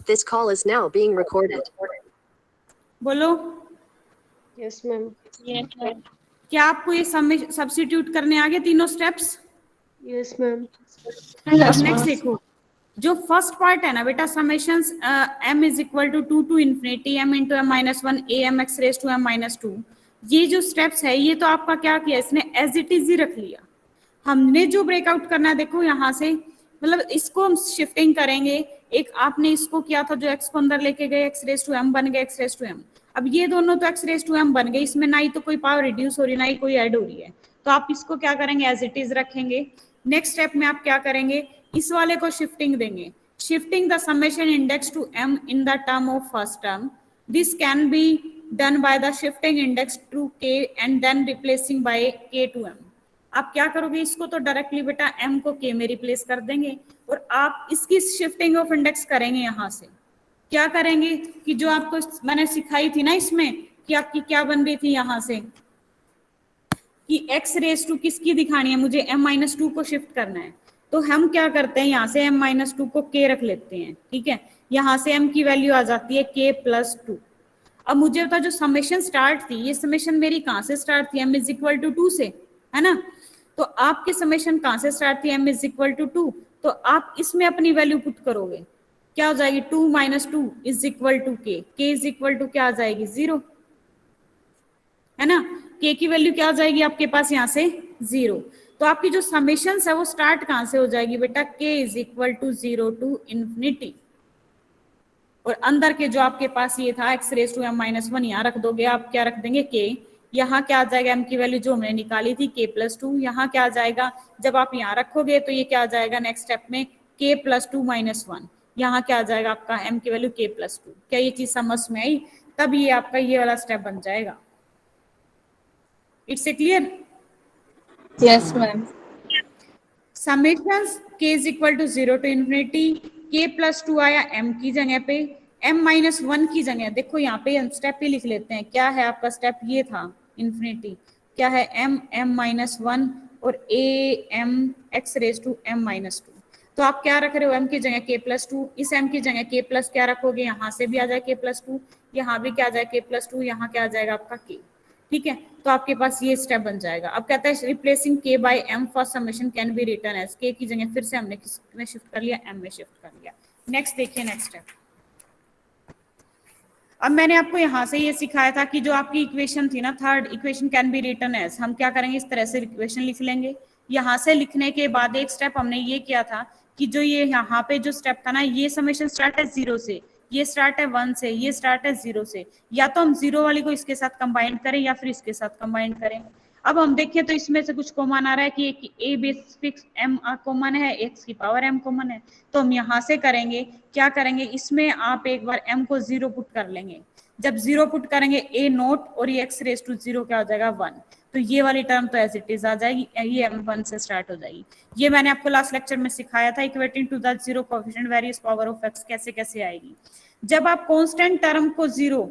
This call is now being recorded. बोलो। Yes ma'am. क्या आपको ये सब्स्टिट्यूट करने आ गए तीनों स्टेप्स? Yes ma'am. अब नेक्स्ट देखो, जो फर्स्ट पार्ट है ना बेटा, summations m is equal to 2 to infinity m into m minus 1 a m x raise to m minus 2, ये जो स्टेप्स है ये तो आपका क्या किया, इसने एज इट इज ही रख लिया। हमने जो ब्रेकआउट करना है देखो यहाँ से, मतलब इसको हम शिफ्टिंग करेंगे। एक आपने इसको किया था जो x को अंदर लेके गए, x रेज टू m बन गए x रेज टू m। अब ये दोनों तो x रेज टू m बन गए, इसमें ना ही तो कोई पावर रिड्यूस हो रही, ना ही कोई ऐड हो रही है, तो आप इसको क्या करेंगे, एज इट इज रखेंगे। नेक्स्ट स्टेप में आप क्या करेंगे, इस वाले को शिफ्टिंग देंगे। Shifting the summation index to m in the term of first term, this can be done by the shifting index to k and then replacing by k to m। आप क्या करोगे, इसको तो डायरेक्टली बेटा m को k में replace कर देंगे, और आप इसकी शिफ्टिंग ऑफ इंडेक्स करेंगे। यहाँ से क्या करेंगे कि जो आपको मैंने सिखाई थी ना इसमें कि आपकी क्या बन रही थी, यहाँ से कि x रेज टू किसकी दिखानी है, मुझे m माइनस 2 को शिफ्ट करना है। तो हम क्या करते हैं, यहाँ से m माइनस 2 को k रख लेते हैं, ठीक है। यहाँ से m की वैल्यू आ जाती है k प्लस 2। अब मुझे बता, जो समेशन स्टार्ट थी, ये समेशन मेरी कहाँ से स्टार्ट थी, m इज इक्वल टू 2 से, है ना। तो आपके समेशन कहाँ से स्टार्ट थी, m इज इक्वल टू 2, तो आप इसमें अपनी वैल्यू पुट करोगे, क्या हो जाएगी, 2 minus 2 is equal to k, k is equal to क्या आ जाएगी, 0, है ना। k की वैल्यू क्या आ जाएगी आपके पास यहाँ से, 0। तो आपकी जो समेशन है वो स्टार्ट कहाँ से हो जाएगी बेटा, k is equal to 0 to infinity, और अंदर के जो आपके पास ये था x raise to m minus 1, यहाँ रख दोगे आप, क्या रख देंगे k, यहाँ क्या आ जाएगा, m की वैल्यू जो हमने निकाली थी k प्लस 2, यहाँ क्या आ जाएगा, जब आप यहाँ रखोगे तो ये क्या आ जाएगा नेक्स्ट स्टेप में, k प्लस 2 माइनस 1, यहाँ क्या आ जाएगा आपका m की वैल्यू k प्लस 2। क्या ये चीज समझ में आई? तब ये आपका ये वाला स्टेप बन जाएगा। It's a clear? Yes ma'am. Summations k is equal to 0 to infinity, k plus 2 आया m की जगह पे, m माइनस 1 की जगह, देखो यहाँ पे स्टेप ही लिख लेते हैं, क्या है आपका स्टेप, ये था इन्फिनिटी, क्या है m माइनस 1 और a m x raise to m minus 2। तो आप क्या रख रहे हो, m की जगह k प्लस 2, इस m की जगह k प्लस क्या रखोगे, यहाँ से भी आ जाए k प्लस 2, यहाँ भी क्या आ जाए k प्लस 2, यहाँ क्या आ जाएगा आपका k, ठीक है। तो आपके पास ये स्टेप बन जाएगा। अब कहता है replacing k by m for summation can be return as, k की जगह फिर से हमने किस में शिफ्ट कर लिया, m में शिफ्ट कर लिया। नेक्स्ट देखिए, नेक्स्ट स्टेप। अब मैंने आपको यहाँ से ये सिखाया था कि जो आपकी इक्वेशन थी ना, third equation can be return as, हम क्या करेंगे, इस तरह से इक्वेशन लिख लेंगे। यहाँ से लिखने के बाद एक स्टेप हमने ये किया था कि जो ये यहाँ पे जो स्टेप था ना, ये समेशन स्टार्ट है 0 से, ये स्टार्ट है 1 से, ये स्टार्ट है 0 से, या तो हम 0 वाली को इसके साथ कंबाइन करें या फिर इसके साथ कंबाइन करें। अब हम देखें तो इसमें से कुछ कॉमन आ रहा है कि एक a base fix m common है, x की पावर m कॉमन है, तो हम यहाँ से करेंगे, क्या करेंगे, इसमें आप एक बार m को 0 पुट कर लेंगे। जब 0 पुट करेंगे a नोट और ये x रेज टू 0 क्या हो जाएगा, 1, तो ये वाली टर्म तो एज इट इज आ जाएगी, ये m1 से स्टार्ट हो जाएगी। ये मैंने आपको लास्ट लेक्चर में सिखाया था, equating to the 0 coefficient various power of x कैसे कैसे आएगी। जब आप कांस्टेंट टर्म को 0,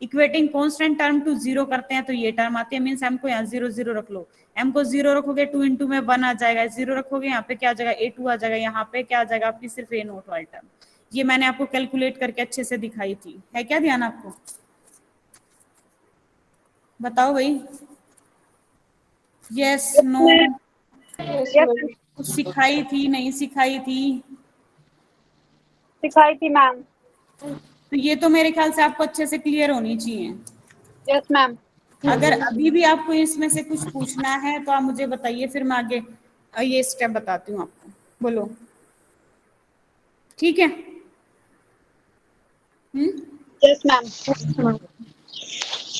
इक्वेटिंग कांस्टेंट टर्म टू 0 करते हैं तो ये टर्म आती है, मींस m को यहाँ 0 0 रख लो, m को 0 रखोगे 2 इंटू में 1 आ जाएगा, 0 रखोगे यहाँ पे क्या आ जाएगा, a2 आ जाएगा, यहाँ पे क्या आ जाएगा आपकी सिर्फ a नोट वाली टर्म। ये मैंने आपको कैलकुलेट करके अच्छे से दिखाई थी, है क्या ध्यान आपको, बताओ भाई, यस नो, सिखाई थी नहीं सिखाई थी, सिखाई थी मैम। तो ये तो मेरे ख्याल से आपको अच्छे से क्लियर होनी चाहिए। Yes ma'am. अगर अभी भी आपको इसमें से कुछ पूछना है तो आप मुझे बताइए, फिर मैं आगे ये स्टेप बताती हूँ आपको, बोलो, ठीक है। Yes ma'am.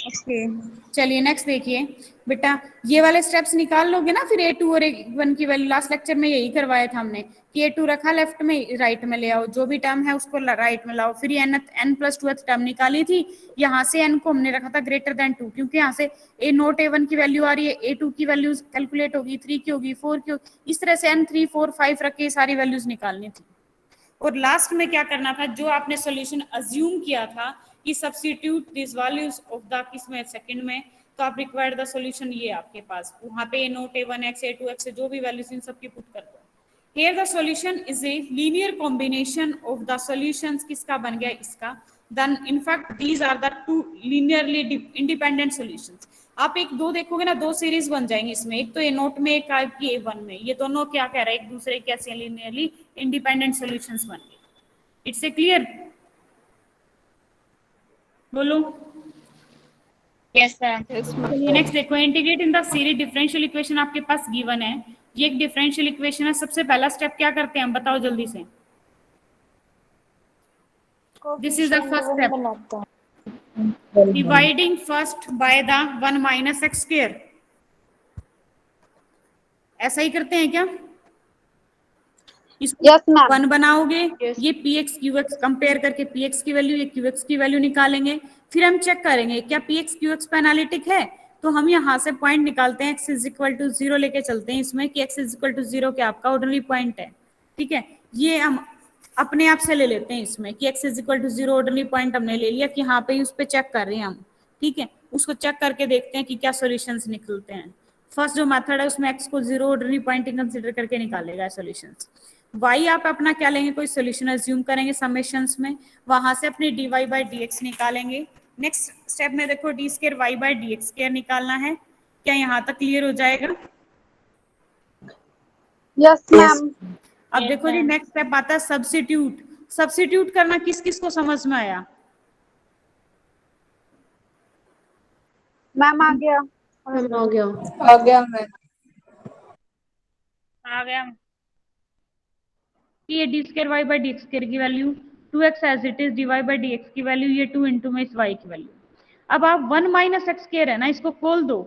ओके, चलिए नेक्स्ट देखिए बेटा, ये वाले स्टेप्स निकाल लोगे ना, फिर a2 और a1 की वैल्यू, लास्ट लेक्चर में यही करवाया था हमने कि a2 रखा लेफ्ट में, राइट में ले आओ, जो भी टर्म है उसको राइट में लाओ, फिर n प्लस 2 टर्म निकाली थी, यहाँ से n को हमने रखा था ग्रेटर देन 2, क्योंकि यहाँ से a नोट a1 की वैल्यू आ रही है, a2 की वैल्यू कैलकुलेट होगी, 3 की होगी, 4 की होगी, इस तरह से n 3 4 5 रख के सारी वैल्यूज निकालनी थी। और लास्ट में क्या करना था, जो आपने सॉल्यूशन अज्यूम किया था कि substitute this values of the किसमें, सेकंड में, तो आप रिक्वायर्ड द सॉल्यूशन ये आपके पास, वहां पे note a1 x a2 x जो भी वैल्यूज इन सबकी पुट कर दो। Here the solution is a linear combination of the solutions. किसका बन गया इसका? Then in fact these are the two linearly independent solutions. आप एक दो देखोगे ना, दो सीरीज बन जाएंगी इसमें, एक तो ए नोट में, एक आपकी ए वन में. ये दोनों क्या कह रहे हैं, एक दूसरे कैसे linearly independent solutions बन गए. It's a clear? बोलो. Yes, ma'am. नेक्स्ट देखो, integrate in the series differential equation आपके पास गिवन है. ये एक डिफरेंशियल इक्वेशन है. सबसे पहला स्टेप क्या करते हैं हम, बताओ जल्दी से. This is the first step, dividing first by the 1 minus x square. ऐसा ही करते हैं क्या? Yes, ma'am. 1 बनाओगे, Yes. ये P x Q x compare करके पी एक्स की वैल्यू, ये क्यू एक्स की वैल्यू निकालेंगे. फिर हम चेक करेंगे क्या पी एक्स क्यू एक्स पे एनालिटिक है. तो हम यहाँ से पॉइंट निकालते हैं, x इज इक्वल टू 0 लेके चलते हैं इसमें कि x इज इक्वल टू 0 क्या आपका ऑर्डिनरी पॉइंट है. ठीक है, ये हम अपने आप से ले लेते हैं इसमें कि x is equal to 0 ordinary point हमने ले लिया कि यहाँ पे उस पर चेक कर रहे हैं हम. ठीक है, उसको चेक करके देखते हैं कि क्या सॉल्यूशंस निकलते हैं. फर्स्ट जो मेथड है उसमें x को 0 ऑर्डिनरी पॉइंट कंसिडर करके निकालेगा सॉल्यूशंस. y आप अपना क्या लेंगे, कोई सॉल्यूशन अज्यूम करेंगे समेशंस में, वहां से अपनी dy बाई dx निकालेंगे. नेक्स्ट स्टेप में देखो d square y by d x square निकालना है. क्या यहाँ तक क्लियर हो जाएगा? Yes, ma'am. अब देखो जी नेक्स्ट स्टेप आता है सब्स्टिट्यूट. सब्स्टिट्यूट करना किस किस को समझ में आया? मैम आ गया. मैम आ गया. आ गया मैम. आ गया कि ये d square y by d x square की value 2x as it is, d y by d x की वैल्यू ये 2 इंटू में इस y की वैल्यू. अब आप 1 माइनस एक्स स्क्वायर है ना, इसको खोल दो,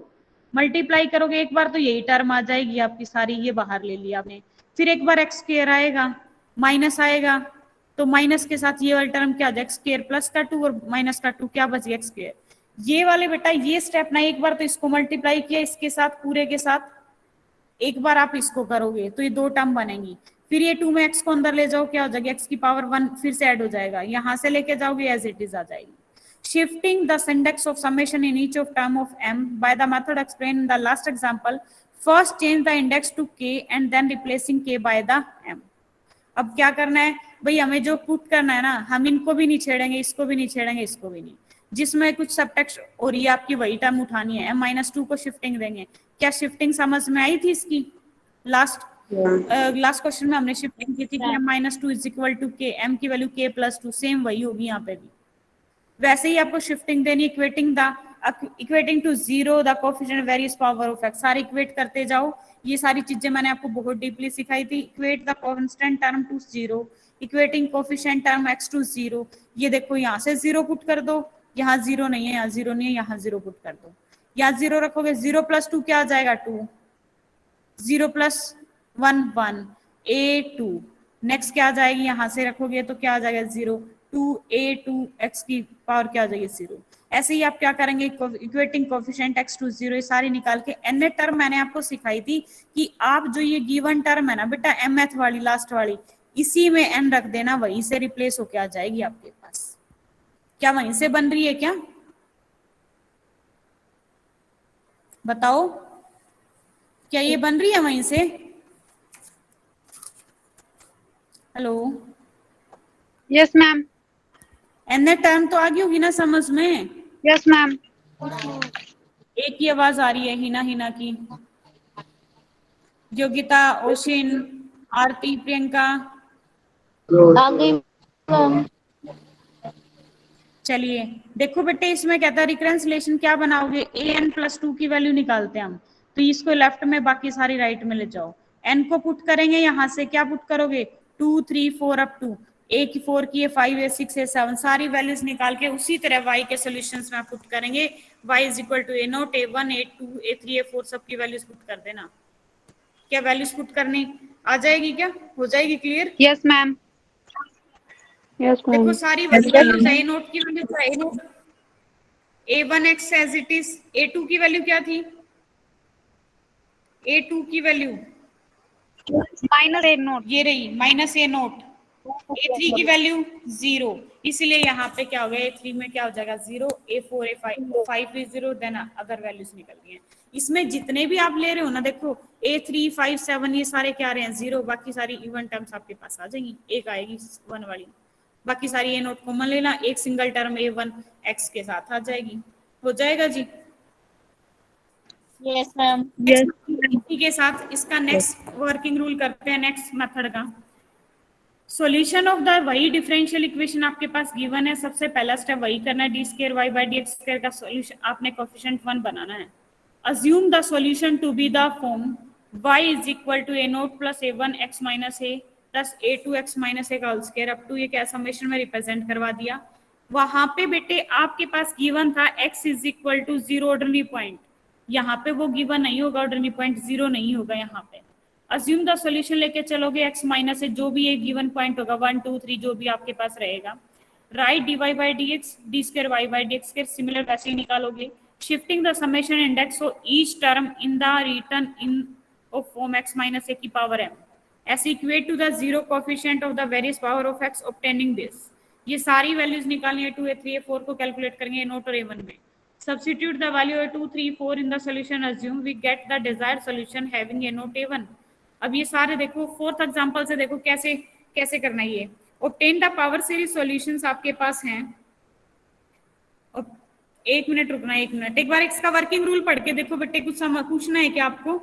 मल्टीप्लाई करोगे एक बार तो यही टर्म आ जाएगी आपकी सारी, ये बाहर ले लिया आपने. फिर एक बार एक्स स्क्वायर आएगा, माइनस आएगा, तो माइनस के साथ ये वाला टर्म क्या आ जाएगा, एक्स स्क्वायर प्लस का 2 और माइनस का 2 क्या बच गया एक्स स्क्वायर. ये वाले बेटा ये स्टेप ना, एक बार तो इसको मल्टीप्लाई किया इसके साथ पूरे के साथ, एक बार आप इसको करोगे तो ये दो टर्म बनेंगी. फिर ये 2 में x को अंदर ले जाओ, क्या हो जाएगा x की पावर 1 फिर से ऐड हो जाएगा, यहां से लेके जाओगे एज इट इज आ जाएगी. Shifting the index of summation in each of term of m by the method explained in the last example. First change the index to k and then replacing k by the m. अब क्या करना है भाई, हमें जो put करना है ना, हम इनको भी नहीं छेड़ेंगे, इसको भी नहीं छेड़ेंगे, इसको भी नहीं. जिसमें कुछ सबटेक्स्ट हो रही है आपकी वही टर्म उठानी है. m-2 को शिफ्टिंग देंगे. क्या शिफ्टिंग समझ में आई थी इसकी? लास्ट क्वेश्चन में हमने शिफ्टिंग की थी कि m-2 is equal to k, m की वैल्यू k प्लस 2, सेम वही होगी यहाँ पे भी. वैसे ही आपको शिफ्टिंग देनी, equating to 0 the coefficient various power of x. सारे इक्वेट करते जाओ. ये सारी चीजें मैंने आपको बहुत डीपली सिखाई थी. Equate the constant term to 0, equating coefficient term x to 0. ये देखो यहाँ से 0 पुट कर दो, यहाँ 0 नहीं है, यहाँ 0 नहीं है, यहाँ 0 पुट कर दो. यहाँ 0 रखोगे, 0 प्लस 2 क्या आ जाएगा 2, 0 प्लस 1 1, a2. नेक्स्ट क्या आ जाएगी, यहाँ से रखोगे तो क्या आ जाएगा 0, 2a2 x की पावर क्या आ जाएगी 0. ऐसे ही आप क्या करेंगे, इक्वेटिंग कोएफिशिएंट x टू 0 ये सारी निकाल के. n टर्म मैंने आपको सिखाई थी कि आप जो ये गिवन टर्म है ना बेटा mth वाली लास्ट वाली, इसी में n रख देना, वहीं से रिप्लेस होके आ जाएगी आपके पास. क्या वहीं से बन रही है क्या, बताओ, क्या ये बन रही है वहीं से? Hello, Yes, ma'am. N term तो आ गई होगी ना समझ में? Yes, ma'am. एक ही आवाज आ रही है, हिना हिना की. योगिता, ओशिन, आरती, प्रियंका. आ गई मैम. चलिए देखो बेटे, इसमें कहता है रिकरेंस रिलेशन क्या बनाओगे, an प्लस 2 की वैल्यू निकालते हैं हम. तो इसको लेफ्ट में, बाकी सारी राइट में ले जाओ. n को पुट करेंगे, यहाँ से क्या पुट करोगे 2 3 4 अप टू a की 4 की 5 a 6 a 7 सारी वैल्यूज निकाल के उसी तरह y के सॉल्यूशंस में पुट करेंगे. y is equal to a0 a1 a2 a3 a4 सबकी वैल्यूज पुट कर देना. क्या वैल्यूज पुट करनी आ जाएगी, क्या हो जाएगी क्लियर? Yes, ma'am. Yes, देखो ma'am. सारी वैल्यूज a0 की value a0, a1x as it is. a2 की वैल्यू क्या थी, a2 की वैल्यू Minus a note. ये रही, माइनस a0. A3 की वैल्यू 0, इसलिए यहाँ पे क्या हो गया, A3 में क्या हो जाएगा 0, A4 A5 भी 0, देन अदर वैल्यूज निकल गई हैं। इसमें जितने भी आप ले रहे हो ना, देखो A3 5 7 ये सारे क्या रहे हैं 0, बाकी सारी इवन टर्म्स आपके पास आ जाएंगी, एक आएगी 1 वाली, बाकी सारी A नोट कॉमन लेना, एक सिंगल टर्म A1 X के साथ आ जाएगी, हो जाएगा जी। Yes, ma'am. इसी के साथ इसका नेक्स्ट वर्किंग रूल करते हैं, नेक्स्ट मेथड का। सॉल्यूशन ऑफ द वही डिफरेंशियल इक्वेशन आपके पास गिवन है, सबसे पहला स्टेप वही करना है, d square y by d x square का सॉल्यूशन आपने कोफिशिएंट 1 बनाना है। Assume the solution to be the form y is equal to a0 plus a1 x minus a plus a2 x minus a का whole square, up to ये क्या summation में represent करवा दिया। वहां पे बेटे आपके पास गिवन था x is equal to 0 ordinary point, यहाँ पे वो गिवन नहीं होगा, ऑर्डिनरी पॉइंट 0 नहीं होगा यहाँ पे। अज्यूम द सॉल्यूशन लेके चलोगे x माइनस है, जो भी एक गिवन पॉइंट होगा 1 2 3 जो भी आपके पास रहेगा, right dy by d x d square y by d x square, similar वैसे ही निकालोगे, shifting the summation index so each term in the return in of form x minus a की power m as equate to the zero coefficient of the various power of x obtaining this। ये सारी values निकालनी है, 2 a3 a4 को calculate करेंगे a0 और a1 में, substitute the value of 2 3 4 in the solution, assume we get the desired solution having a0 a1। अब ये सारे देखो फोर्थ एग्जांपल से देखो कैसे कैसे करना है ये। Obtain the power series solutions आपके पास हैं, एक मिनट रुकना, एक मिनट, एक बार इसका वर्किंग रूल पढ़ के देखो बेटे, कुछ पूछना है क्या आपको?